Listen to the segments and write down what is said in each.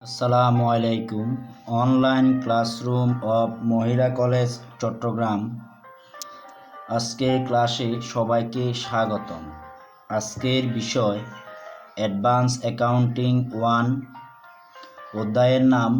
আসসালামু আলাইকুম। Online classroom of মহিলা কলেজ চট্টগ্রাম। আজকের ক্লাসে সবাইকে স্বাগতম। আজকের বিষয় অ্যাডভান্স অ্যাকাউন্টিং 1, অধ্যায়ের নাম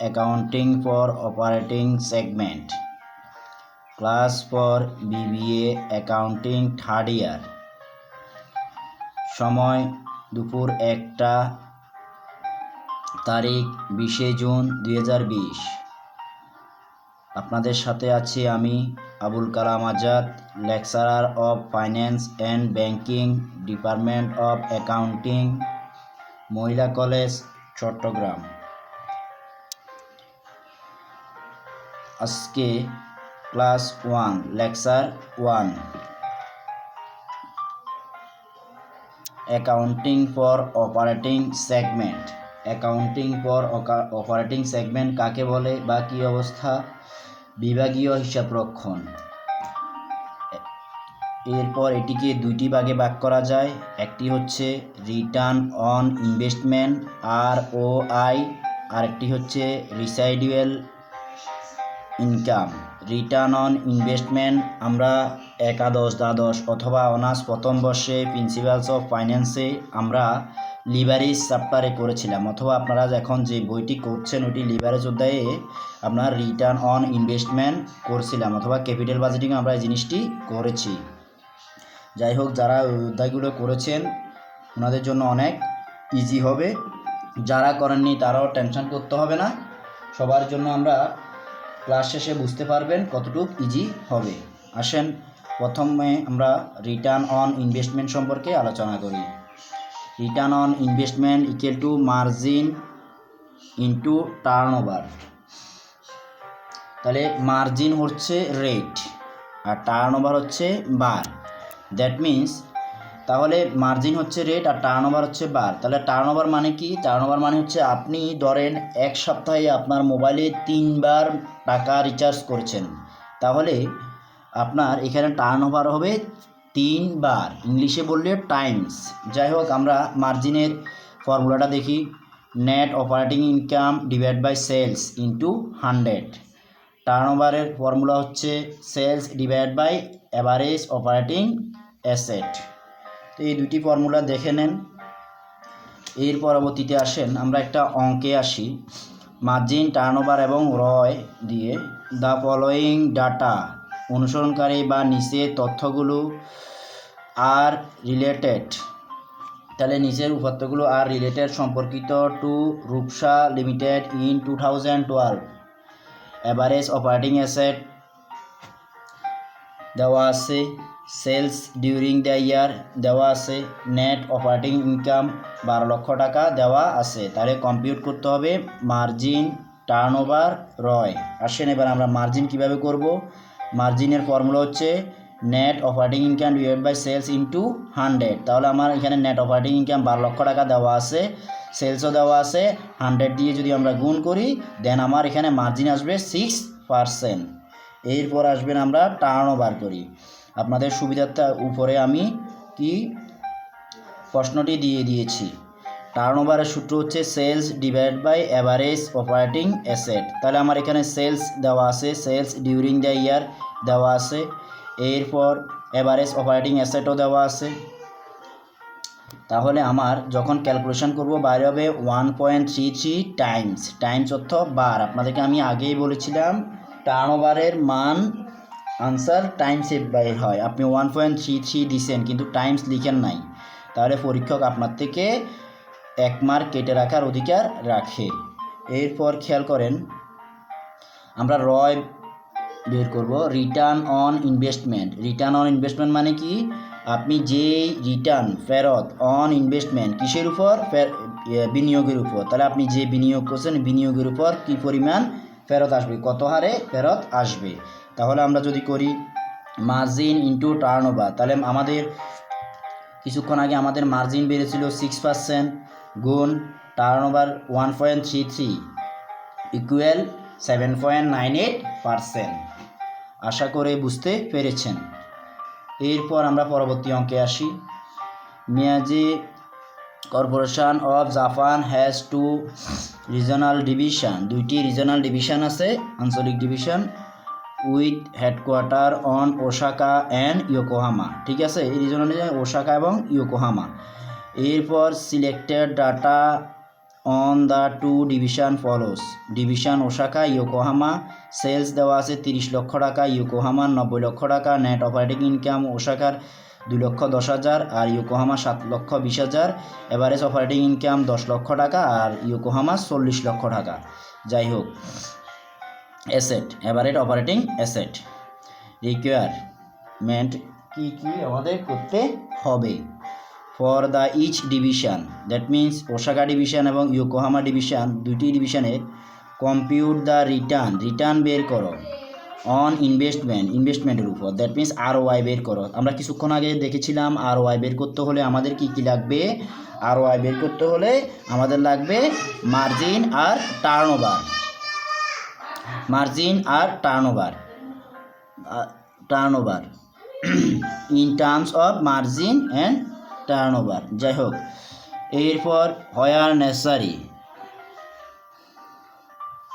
accounting for operating segment, class for BBA accounting third year. সময় দুপুর 1টা, তারিখ 20 জুন 2020। আপনাদের সাথে আছি আমি Abul Kalam Azad, lecturer of finance and banking, department of accounting, মহিলা কলেজ চট্টগ্রাম। আজকে class 1, lecture 1, accounting for operating segment. Accounting for operating segment কাকে বলে বা কী অবস্থা? বিভাগীয় হিসাবরক্ষণ। এরপর এটিকে দুইটি ভাগে ভাগ করা যায়। একটি হচ্ছে রিটার্ন অন ইনভেস্টমেন্ট ROI, আরেকটি হচ্ছে রিসাইডুয়াল ইনকাম। রিটার্ন অন ইনভেস্টমেন্ট আমরা একাদশ, দ্বাদশ অথবা অনার্স প্রথম বর্ষে প্রিন্সিপালস অফ ফাইন্যান্সে আমরা লিভারেজ চ্যাপ্টারে করেছিলাম, অথবা আপনারা এখন যে বইটি করছেন ওটি লিভারেজ অধ্যায়ে আপনার রিটার্ন অন ইনভেস্টমেন্ট করছিলাম, অথবা ক্যাপিটাল বাজেটিং আমরা এই জিনিসটি করেছি। যাই হোক, যারা ওই অধ্যায়গুলো করেছেন ওনাদের জন্য অনেক ইজি হবে, যারা করেননি তারাও টেনশন করতে হবে না। সবার জন্য আমরা ক্লাস শেষে বুঝতে পারবেন কতটুকু ইজি হবে। আসেন প্রথমে আমরা রিটার্ন অন ইনভেস্টমেন্ট সম্পর্কে আলোচনা করি। Return on investment equal to margin into turnover. তাহলে মার্জিন হচ্ছে রেট আর টার্নওভার হচ্ছে বার। দ্যাট মিন্স তাহলে মার্জিন হচ্ছে রেট আর টার্নওভার হচ্ছে বার। তাহলে টার্নওভার মানে কি? টার্নওভার মানে হচ্ছে আপনি ধরেন এক সপ্তাহে আপনার মোবাইলে 3 বার টাকা রিচার্জ করছেন, তাহলে আপনার এখানে টার্নওভার হবে 3 বার, ইংলিশে বললে টাইমস। যাই হোক, আমরা মার্জিনের ফর্মুলাটা দেখি। Net operating income divide by sales into 100। টার্নওভারের ফর্মুলা হচ্ছে sales divide by average operating asset. তো এই দুটি ফর্মুলা দেখে নেন। এর পরবর্তীতে আসেন আমরা একটা অঙ্কে আসি। মার্জিন, টার্নওভার এবং রয় দিয়ে দ্য ফলোয়িং ডাটা, অনুসরণকারী বা নিচের তথ্যগুলো আর রিলেটেড। তাহলে নিচের উপাত্তগুলো আর রিলেটেড সম্পর্কিত to Rupsha limited in 2012। Average operating asset দেওয়া আছে, সেলস ডিউরিং দ্য ইয়ার দেওয়া আছে, নেট অপারেটিং ইনকাম 12 লক্ষ টাকা দেওয়া আছে। তাহলে কম্পিউট করতে হবে মার্জিন, টার্নওভার, রয়। আসেন এবার আমরা মার্জিন কিভাবে করব। মার্জিনের ফর্মুলা হচ্ছে net operating income divide by sales into 100। তাহলে আমার এখানে নেট অপারেটিং ইনকাম 12 লক্ষ টাকা দেওয়া আছে, সেলসও দেওয়া আছে, 100 দিয়ে যদি আমরা গুণ করি দেন আমার এখানে মার্জিন আসবে 6%। এরপর আসবেন আমরা টার্নওভার করি। আপনাদের সুবিধার্থে উপরে আমি কি প্রশ্নটি দিয়ে দিয়েছি। টার্নওভারের সূত্র হচ্ছে sales divide by average operating asset. তাহলে আমার এখানে সেলস দেওয়া আছে, সেলস ডিউরিং দ্য ইয়ার দেওয়া আছে, এরপর অ্যাভারেজ অপারেটিং অ্যাসেটও দেওয়া আছে। তাহলে আমার যখন ক্যালকুলেশন করব বাইরে হবে 1.33 টাইমস। টাইমস অর্থ বার। আপনাদেরকে আমি আগেই বলেছিলাম টার্নওভারের মান আনসার টাইমসে বাইর হয়। আপনি 1.33 দিছেন কিন্তু টাইমস লিখেন নাই, তাহলে পরীক্ষক আপনার থেকে 1 মার্ক কেটে রাখার অধিকার রাখে। এরপর খেয়াল করেন আমরা রয় বের করব। Return on investment. Return on investment মানে কি? আপনি যে রিটার্ন ফেরত অন ইনভেস্টমেন্ট কিসের উপর? বিনিয়োগের উপর। তাহলে আপনি যে বিনিয়োগ করছেন বিনিয়োগের উপর কি পরিমাণ ফেরত আসবে, কত হারে ফেরত আসবে। তাহলে আমরা যদি করি মার্জিন ইন্টু টার্নওভার, তাহলে আমাদের কিছুক্ষণ আগে আমাদের মার্জিন বেড়েছিল 6% গুণ টার্নওভার 1.33 ইকুয়াল 7.98%। আশা করে বুঝতে পেরেছেন। এরপর আমরা পরবর্তী অঙ্কে আসি। মেয়াদে corporation of Japan has two regional division, দুইটি রিজনাল ডিভিশন আছে, আঞ্চলিক division, with headquarter on Osaka and Yokohama. ঠিক আছে, এই রিজনাল ওসাকা এবং ইয়োকোহামা। এরপর selected data on the two division follows, division Osaka Yokohama, sales দেওয়া আছে 30 লক্ষ টাকা, ইয়োকোহামার 90 লক্ষ টাকা, নেট অপারেটিং ইনকাম ওসাকার 2,10,000 আর ইয়োকোহামা 7,20,000, এভারেজ অপারেটিং ইনকাম 10 লক্ষ টাকা আর ইয়োকোহামা 40 লক্ষ টাকা। যাই হোক, asset, average operating asset, requirement কি কি আমাদের করতে হবে for the each division, that means Osaka division এবং ইয়োকোহামা ডিভিশন, দুইটি ডিভিশনের কম্পিউট দ্য রিটার্ন বের করো অন ইনভেস্টমেন্টের উপর, দ্যাট মিন্স ROI বের করো। আমরা কিছুক্ষণ আগে দেখেছিলাম ROI বের করতে হলে আমাদের কি কি লাগবে, ROI বের করতে হলে আমাদের লাগবে মার্জিন আর টার্নওভার, মার্জিন আর turnover in terms of margin and turnover. যাই হোক, এরপর where necessary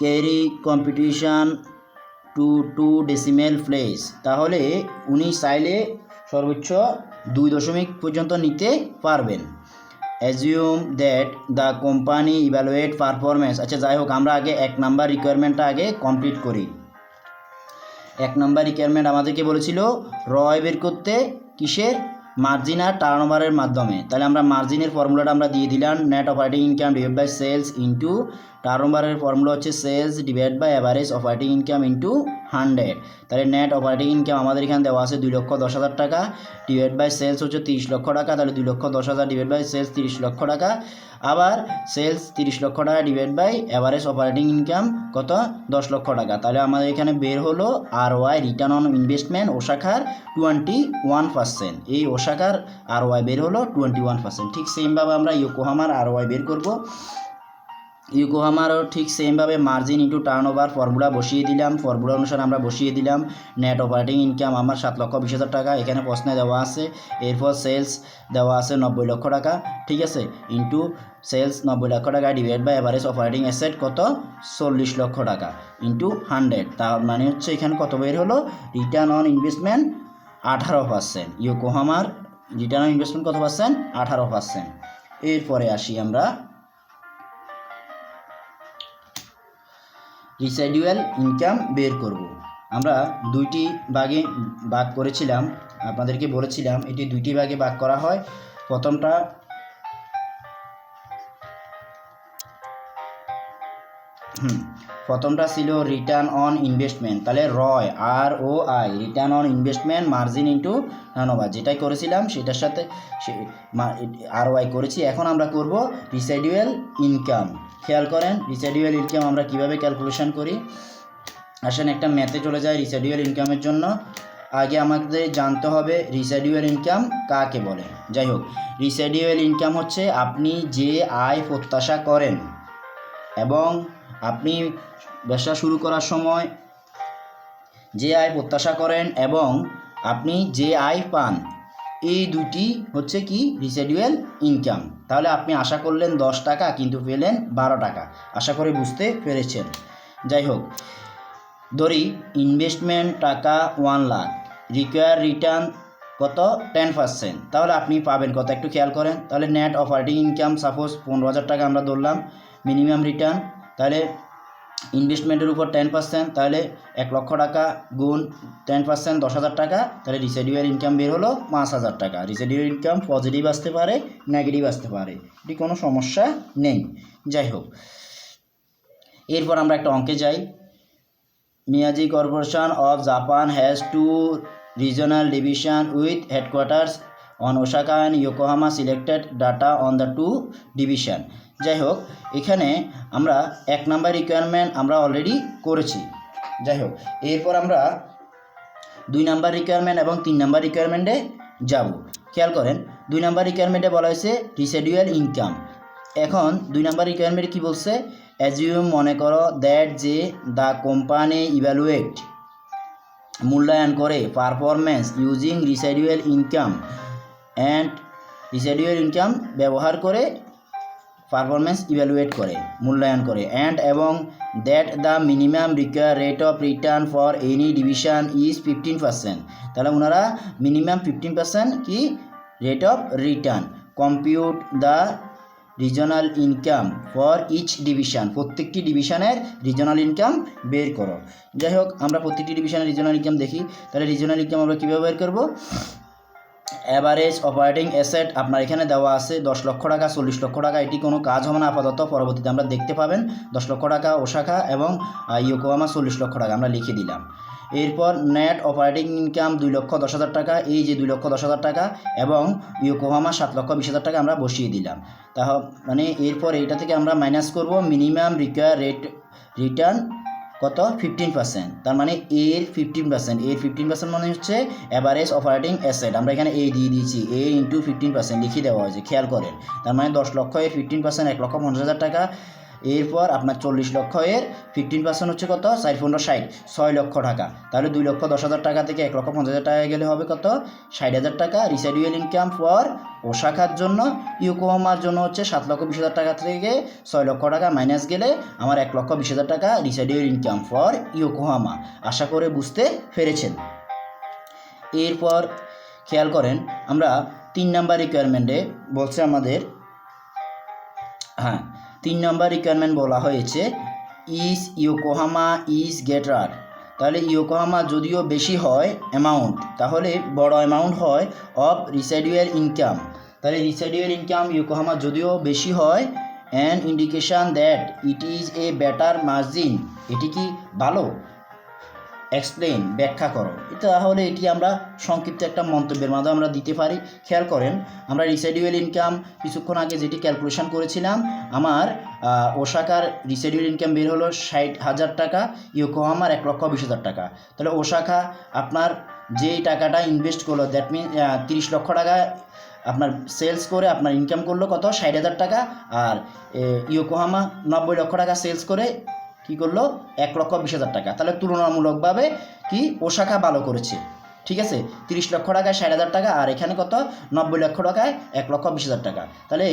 carry competition to decimal place, তাহলে উনি চাইলে সর্বোচ্চ 2 দশমিক পর্যন্ত নিতে পারবেন। Assume that the company evaluate performance. আচ্ছা যাই হোক, আমরা আগে 1 নাম্বার রিকোয়ারমেন্টটা আগে কমপ্লিট করি। 1 নাম্বার রিকোয়ারমেন্ট আমাদেরকে বলেছিল রয় বের করতে কিসের, মার্জিন আর টার্নওভারের মাধ্যমে। তাহলে আমরা মার্জিনের ফর্মুলাটা আমরা দিয়ে দিলাম, net operating income divide by sales into টার্নওভারের ফর্মুলা হচ্ছে sales divide by average operating income into 100। তাহলে নেট অপারেটিং ইনকাম আমাদের এখানে দেওয়া আছে 2,10,000 টাকা, ডিভাইড বাই সেলস হচ্ছে 30 লক্ষ টাকা, তাহলে 2,10,000 ডিভাইড বাই সেলস 30 লক্ষ টাকা, আবার সেলস 30 লক্ষ টাকা divide by average operating income কত, 10 লক্ষ টাকা। তাহলে আমাদের এখানে বের হলো ROI রিটার্ন অন ইনভেস্টমেন্ট ওসাকার 21%। এই ওসাকার ROI বের হলো 21%। ঠিক সেমভাবে আমরা ইয়োকোহামার ROI বের করব। ইয়োকোহামারও ঠিক সেমভাবে মার্জিন ইন্টু টার্নওভার ফর্মুলা বসিয়ে দিলাম, ফর্মুলা অনুসারে আমরা বসিয়ে দিলাম নেট অপারেটিং ইনকাম আমার 7,20,000 টাকা, এখানে প্রশ্নে দেওয়া আছে। এরপর সেলস দেওয়া আছে 90 লক্ষ টাকা, ঠিক আছে, ইন্টু সেলস 90 লক্ষ টাকা divide by average operating asset কত, 40 লক্ষ টাকা ইন্টু 100। তার মানে হচ্ছে এখানে কত বের হলো, রিটার্ন অন ইনভেস্টমেন্ট 18%। ইয়োকোহামার রিটার্ন অন ইনভেস্টমেন্ট কত পার্সেন্ট, 18%। এরপরে আসি আমরা রিসাইডুয়াল ইনকাম বের করব। আমরা 2টি ভাগে ভাগ করেছিলাম, আপনাদেরকে বলেছিলাম এটি 2টি ভাগে ভাগ করা হয়। প্রথমটা ছিল রিটার্ন অন ইনভেস্টমেন্ট, তাহলে ROI return on investment margin into turnover, যেটাই করেছিলাম সেটার সাথে ROI করেছি। এখন আমরা করব রিসাইডুয়াল ইনকাম। খেয়াল করেন রিসাইডুয়াল ইনকাম আমরা কিভাবে ক্যালকুলেশন করি। আসেন একটা ম্যাথে চলে যায়। রিসাইডুয়াল ইনকামের জন্য আগে আমাদের জানতে হবে রিসাইডুয়াল ইনকাম কাকে বলে। যাই হোক, রিসাইডুয়াল ইনকাম হচ্ছে আপনি যে আয় প্রত্যাশা করেন এবং আপনি ব্যবসা শুরু করার সময় যে আয় প্রত্যাশা করেন এবং আপনি যে আয় পান, এই দুটি হচ্ছে কি রিসাইডুয়াল ইনকাম। তাহলে আপনি আশা করলেন 10 টাকা কিন্তু পেলেন 12 টাকা, আশা করে বুঝতে পেরেছেন। যাই হোক, ধরি ইনভেস্টমেন্ট টাকা 1 লাখ, রিকোয়ার রিটার্ন কত 10%, তাহলে আপনি পাবেন কত একটু খেয়াল করেন। তাহলে নেট অপারেটিং ইনকাম সাপোজ 15,000 টাকা আমরা ধরলাম মিনিমাম রিটার্ন, তাহলে ইনভেস্টমেন্টের উপর 10%, তাহলে 1 লক্ষ টাকা গুণ 10% 10,000 টাকা, তাহলে রিসাইডুয়াল ইনকাম বের হলো 5,000 টাকা। রিসাইডুয়াল ইনকাম পজিটিভ আসতে পারে, নেগেটিভ আসতে পারে, এটি কোনো সমস্যা নেই। যাই হোক, এরপর আমরা একটা অঙ্কে যাই। Miyaji corporation of Japan has 2 regional division with headquarters on Osaka and Yokohama, selected data on the 2 division. যাই হোক, এখানে আমরা 1 নাম্বার রিকোয়ারমেন্ট আমরা অলরেডি করেছি। যাই হোক, এরপর আমরা 2 নাম্বার রিকোয়ারমেন্ট এবং 3 নাম্বার রিকোয়ারমেন্টে যাব। খেয়াল করেন 2 নাম্বার রিকোয়ারমেন্টে বলা হয়েছে রিসাইডুয়াল ইনকাম। এখন 2 নাম্বার রিকোয়ারমেন্ট কি বলছে, অ্যাজিউম মনে করো দ্যাট যে দ্য কোম্পানি ইভ্যালুয়েট মূল্যায়ন করে performance using residual income and residual income ব্যবহার করে পারফরমেন্স ইভ্যালুয়েট করে, মূল্যায়ন করে, অ্যান্ড এবং that the minimum require rate of return for any division is 15%। তাহলে ওনারা মিনিমাম 15% কি rate of return. Compute the regional income for each division, প্রত্যেকটি ডিভিশনের রিজনাল ইনকাম বের করো। যাই হোক, আমরা প্রত্যেকটি ডিভিশনের রিজনাল ইনকাম দেখি। তাহলে রিজনাল ইনকাম আমরা কীভাবে বের করব? অ্যাভারেজ অপারেটিং অ্যাসেট আপনার এখানে দেওয়া আছে 10 লক্ষ টাকা, 40 লক্ষ টাকা। এটি কোনো কাজ হবে না আপাতত, পরবর্তীতে আমরা দেখতে পাবেন। 10 লক্ষ টাকা ওসাকা এবং ইয়োকোহামা 40 লক্ষ টাকা আমরা লিখে দিলাম। এরপর নেট অপারেটিং ইনকাম 2,10,000 টাকা, এই যে 2,10,000 টাকা, এবং ইয়োকোহামা 7,20,000 টাকা আমরা বসিয়ে দিলাম। মানে এরপর এইটা থেকে আমরা মাইনাস করব মিনিমাম রিকোয়ার রেট রিটার্ন কত? 15%। তার মানে এর 15%, এর 15% মানে হচ্ছে অ্যাভারেজ অপারেটিং অ্যাসেট। আমরা এখানে এ দিয়ে দিয়েছি, এ ইন্টু 15% লিখে দেওয়া হয়েছে, খেয়াল করেন। তার মানে 10 লক্ষ এর 15% 1,50,000 টাকা। এরপর আপনার 40 লক্ষ এর 15% হচ্ছে কত? 4×15=60, 6 লক্ষ টাকা। তাহলে 2,10,000 টাকা থেকে 1,50,000 টাকা গেলে হবে কত? 60,000 টাকা। রিসাইডুয়াল ইনকাম ফর ওসাকার জন্য, ইয়োকোহামার জন্য হচ্ছে 7,20,000 টাকা থেকে 6 লক্ষ টাকা মাইনাস গেলে আমার 1,20,000 টাকা রিসাইডুয়াল ইনকাম ফর ইয়োকোহামা। আশা করে বুঝতে পেরেছেন। এরপর খেয়াল করেন, আমরা 3 নাম্বার রিকোয়ারমেন্টে বলছে আমাদের, 3 নম্বর রিকোয়ারমেন্ট বলা হয়েছে ইজ ইয়োকোহামা ইজ গ্রেটার। তাহলে ইয়োকোহামা যদিও বেশি হয় অ্যামাউন্ট, তাহলে বড় অ্যামাউন্ট হয় অফ রিসাইডুয়াল ইনকাম। তাহলে রিসাইডুয়াল ইনকাম ইয়োকোহামা যদিও বেশি হয়, an indication that it is a better margin, এটি কি ভালো? এক্সপ্লেন, ব্যাখ্যা করো। তাহলে এটি আমরা সংক্ষিপ্ত একটা মন্তব্যের মাধ্যমে আমরা দিতে পারি। খেয়াল করেন, আমরা রিসাইডুয়াল ইনকাম কিছুক্ষণ আগে যেটি ক্যালকুলেশন করেছিলাম, আমার ওসাকার রিসাইডুয়াল ইনকাম বের হলো 60,000 টাকা, ইয়োকোহামার 1,20,000 টাকা। তাহলে ওসাকা আপনার যেই টাকাটা ইনভেস্ট করলো, দ্যাট মিন 30 লক্ষ টাকা আপনার সেলস করে আপনার ইনকাম করলো কত? 60,000 টাকা। আর ইয়োকোহামা 90 লক্ষ টাকা সেলস করে কী করলো? 1,20,000 টাকা। তাহলে তুলনামূলকভাবে কি ওসাকা ভালো করেছে, ঠিক আছে? 30 লক্ষ টাকায় 60,000 টাকা, আর এখানে কত? 90 লক্ষ টাকায় 1,20,000 টাকা। তাহলে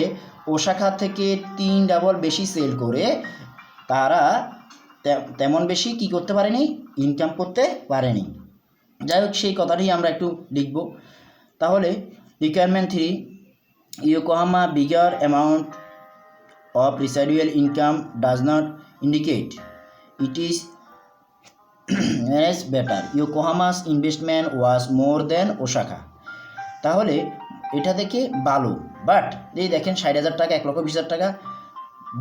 ওসাকা থেকে 3 ডাবল বেশি সেল করে তারা তেমন বেশি কি করতে পারেনি? ইনকাম করতে পারেনি। যাই হোক, সেই কথাটি আমরা একটু লিখব। তাহলে requirement 3, Yokohama bigger amount of residual income does not indicate it is as better. Yokohama's investment was more than Osaka. তাহলে এটা থেকে ভালো, বাট এই দেখেন 60,000 টাকা, 1,20,000 টাকা,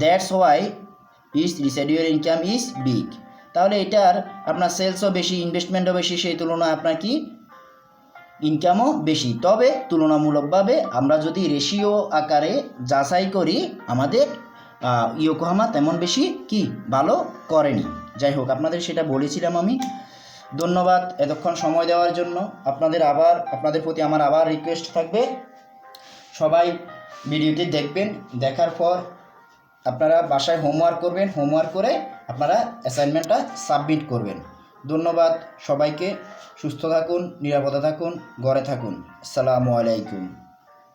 that's why is residual income is big. তাহলে এটার আপনার সেলসও বেশি, ইনভেস্টমেন্টও বেশি, সেই তুলনায় আপনার কি ইনকামও বেশি। তবে তুলনামূলকভাবে আমরা যদি রেশিও আকারে যাচাই করি, আমাদের ইয়োকোহামা তেমন বেশি কি ভালো করেনি। যাই হোক, আপনাদের সেটা বলেছিলাম আমি। ধন্যবাদ এতক্ষণ সময় দেওয়ার জন্য। আপনাদের প্রতি আমার আবার রিকোয়েস্ট থাকবে, সবাই ভিডিওটি দেখবেন, দেখার পর আপনারা বাসায় হোমওয়ার্ক করবেন, হোমওয়ার্ক করে আপনারা অ্যাসাইনমেন্টটা সাবমিট করবেন। ধন্যবাদ সবাইকে। সুস্থ থাকুন, নিরাপদে থাকুন, ঘরে থাকুন। আসসালামু আলাইকুম।